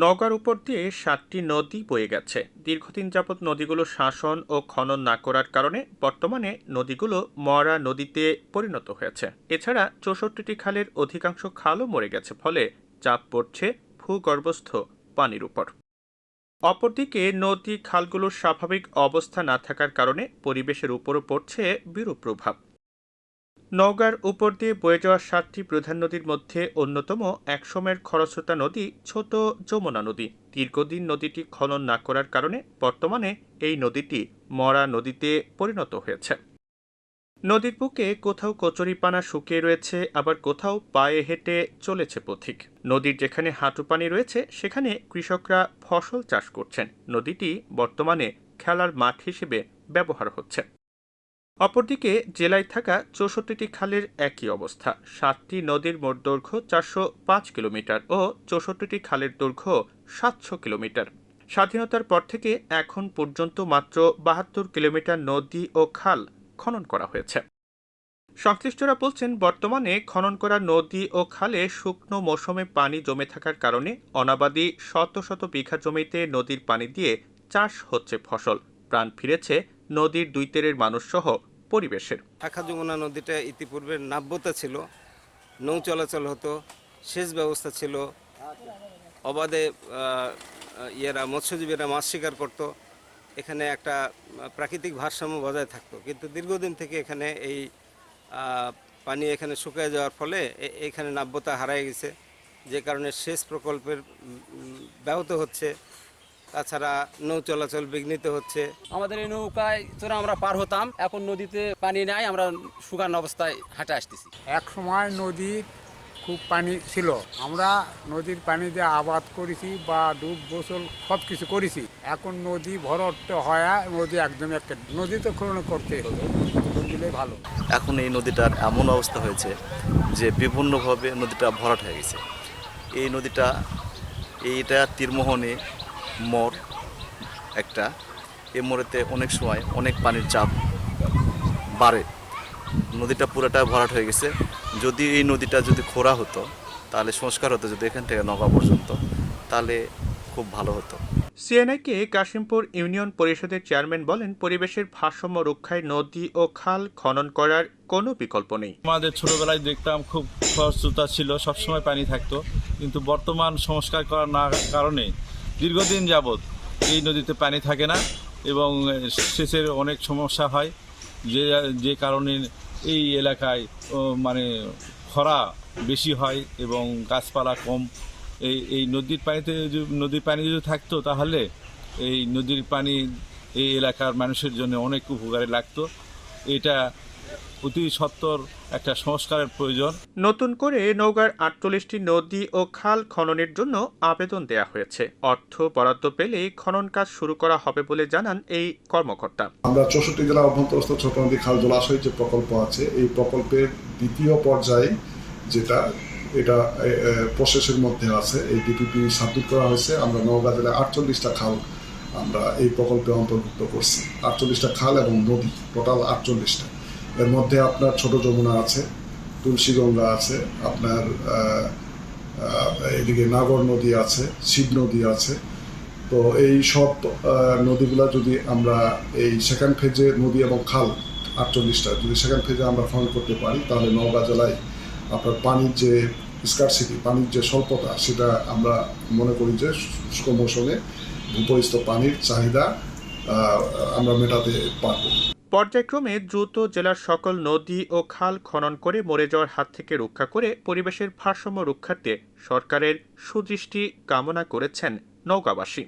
নওগাঁর উপর দিয়ে ৭টি নদী বয়ে গেছে। দীর্ঘদিন যাবৎ নদীগুলো শাসন ও খনন না করার কারণে বর্তমানে নদীগুলো মরা নদীতে পরিণত হয়েছে। এছাড়া ৬৪টি খালের অধিকাংশ খালও মরে গেছে, ফলে চাপ পড়ছে ভূগর্ভস্থ পানির উপর। অপরদিকে নদী খালগুলোর স্বাভাবিক অবস্থা না থাকার কারণে পরিবেশের উপরও পড়ছে বিরূপ প্রভাব। নওগাঁর উপর দিয়ে বয়ে যাওয়া ৭টি প্রধান নদীর মধ্যে অন্যতম একসময়ের খরস্রোতা নদী ছোট যমুনা নদী। দীর্ঘদিন নদীটি খনন না করার কারণে বর্তমানে এই নদীটি মরা নদীতে পরিণত হয়েছে। নদীর বুকে কোথাও কচুরিপানা শুকিয়ে রয়েছে, আবার কোথাও পায়ে হেঁটে চলেছে পথিক। নদীর যেখানে হাঁটু পানি রয়েছে সেখানে কৃষকরা ফসল চাষ করছেন। নদীটি বর্তমানে খেলার মাঠ হিসেবে ব্যবহার হচ্ছে। অপরদিকে জেলায় থাকা ৬৪টি খালের একই অবস্থা। ৭টি নদীর মোট দৈর্ঘ্য ৪০৫ কিলোমিটার ও ৬৪টি খালের দৈর্ঘ্য ৭০০ কিলোমিটার। স্বাধীনতার পর থেকে এখন পর্যন্ত মাত্র ৭২ কিলোমিটার নদী ও খাল খনন করা হয়েছে। সংশ্লিষ্টরা বলছেন, বর্তমানে খনন করা নদী ও খালে শুকনো মৌসুমে পানি জমে থাকার কারণে অনাবাদি শত শত বিঘা জমিতে নদীর পানি দিয়ে চাষ হচ্ছে ফসল। প্রাণ ফিরেছে নদীর দুই তীরের মানুষসহ পরিবেশের। শাখা যমুনা নদীটা ইতিপূর্বে নাব্যতা ছিল, নৌ চলাচল হতো, সেচ ব্যবস্থা ছিল, অবাধে মৎস্যজীবীরা মাছ শিকার করত, এখানে একটা প্রাকৃতিক ভারসাম্য বজায় থাকতো। কিন্তু দীর্ঘদিন থেকে এখানে এই পানি এখানে শুকিয়ে যাওয়ার ফলে এখানে নাব্যতা হারিয়ে গেছে, যে কারণে সেচ প্রকল্পের ব্যাহত হচ্ছে। তাছাড়া নৌ চলাচল বিঘ্নিত হচ্ছে। আমাদের এই নৌকায় চড়ে আমরা পার হতাম, এখন নদীতে পানি নাই, আমরা শুকানো অবস্থায় হাঁটে আসতেছি। এক সময় নদীর খুব পানি ছিল, আমরা নদীর পানি দিয়ে আবাদ করেছি বা ডুব গোসল সব কিছু করেছি। এখন নদী ভরট হয়, নদী একদম একটা নদী তো খনন করতে হবে, দিলে ভালো। এখন এই নদীটার এমন অবস্থা হয়েছে যে বিভিন্নভাবে নদীটা ভরাট হয়ে গেছে। এই নদীটা এইটা তীরমোহনী মোড় একটা, এই মোড়েতে অনেক সময় অনেক পানির চাপ বাড়ে, নদীটা পুরোটা ভরাট হয়ে গেছে। যদি এই নদীটা যদি খোঁড়া হতো, তাহলে সংস্কার হতো, যদি এখান থেকে নওগাঁ পর্যন্ত, তাহলে খুব ভালো হতো। সিএনআইকে কাশিমপুর ইউনিয়ন পরিষদের চেয়ারম্যান বলেন, পরিবেশের ভারসাম্য রক্ষায় নদী ও খাল খনন করার কোনো বিকল্প নেই। আমাদের ছোটবেলায় দেখতাম খুব খরস্রোতা ছিল, সবসময় পানি থাকতো, কিন্তু বর্তমান সংস্কার করার না কারণে দীর্ঘদিন যাবৎ এই নদীতে পানি থাকে না এবং সেচের অনেক সমস্যা হয়, যে কারণে এই এলাকায় মানে খরা বেশি হয় এবং গাছপালা কম। এই নদীর পানি যদি থাকতো, তাহলে এই নদীর পানি এই এলাকার মানুষের জন্য অনেক উপকারে লাগতো। এটা অতি সত্বর একটা সংস্কারের প্রয়োজন। নতুন করে নওগাঁর ৪৮টি নদী ও খাল খননের জন্য আবেদন দেয়া হয়েছে। অর্থ বরাদ্দ পেলে খনন কাজ শুরু করা হবে বলে জানান এই কর্মকর্তা। আমরা ৬৪ জেলা অভ্যন্তরস্থ ছোট নদী খাল জলাশয় যে প্রকল্প আছে, এই প্রকল্পের দ্বিতীয় পর্যায়ে যেটা এটা প্রসেসের মধ্যে আছে, এই ডিপিপি সাবমিট করা হয়েছে। আমরা নওগাঁ জেলায় ৪৮টা খাল আমরা এই প্রকল্পে অন্তর্ভুক্ত করছি। ৪৮টা খাল এবং নদী, টোটাল ৪৮টা। এর মধ্যে আপনার ছোট যমুনা আছে, তুলসীগঙ্গা আছে, আপনার এদিকে নাগর নদী আছে, শিব নদী আছে। তো এই সব নদীগুলা যদি আমরা এই সেকেন্ড ফেজে নদী এবং খাল ৪৮টা যদি সেকেন্ড ফেজে আমরা খনন করতে পারি, তাহলে নওগাঁ জেলায় আপনার পানির যে স্কারসিটি, পানির যে স্বল্পতা, সেটা আমরা মনে করি যে শুষ্ক মৌসুমে ভূপরিস্থ পানির চাহিদা আমরা মেটাতে পারব। পর্যায়ক্রমে দ্রুত জেলার সকল নদী ও খাল খনন করে মরে যাওয়ার হাত থেকে রক্ষা করে পরিবেশের ভারসাম্য রক্ষার্থে সরকারের সুদৃষ্টি কামনা করেছেন নওগাঁবাসী।